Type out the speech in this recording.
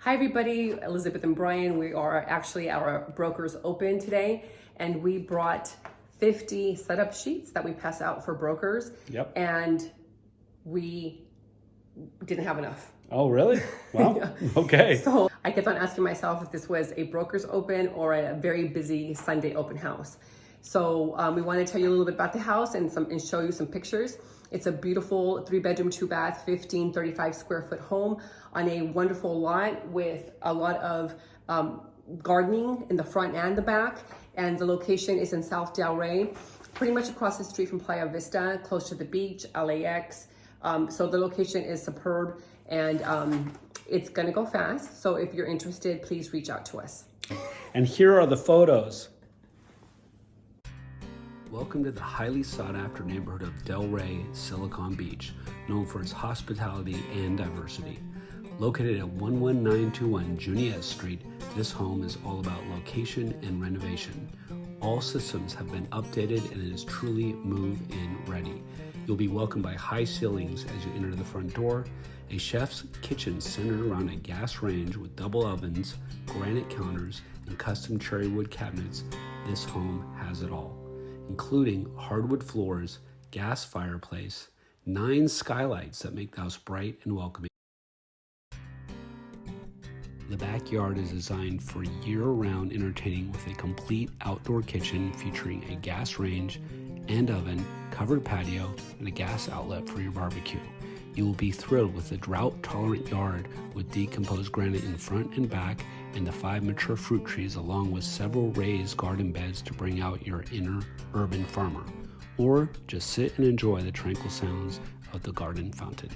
Hi everybody, Elizabeth and Brian. We are actually our brokers open today, and we brought 50 setup sheets that we pass out for brokers. Yep. And we didn't have enough. Oh, really? Wow. Yeah. Okay. So I kept on asking myself if this was a broker's open or a very busy Sunday open house. So we want to tell you a little bit about the house and show you some pictures. It's a beautiful 3-bedroom, 2-bath, 35 square foot home on a wonderful lot with a lot of gardening in the front and the back. And the location is in South Delray, pretty much across the street from Playa Vista, close to the beach, LAX. So the location is superb, and it's gonna go fast. So if you're interested, please reach out to us. And here are the photos. Welcome to the highly sought after neighborhood of Delray, Silicon Beach, known for its hospitality and diversity. Located at 11921 Juniette Street, this home is all about location and renovation. All systems have been updated and it is truly move-in ready. You'll be welcomed by high ceilings as you enter the front door, a chef's kitchen centered around a gas range with double ovens, granite counters, and custom cherry wood cabinets. This home has it all, including hardwood floors, gas fireplace, 9 skylights that make the house bright and welcoming. The backyard is designed for year-round entertaining with a complete outdoor kitchen featuring a gas range and oven, covered patio, and a gas outlet for your barbecue. You will be thrilled with the drought-tolerant yard with decomposed granite in front and back and the 5 mature fruit trees along with several raised garden beds to bring out your inner urban farmer. Or just sit and enjoy the tranquil sounds of the garden fountain.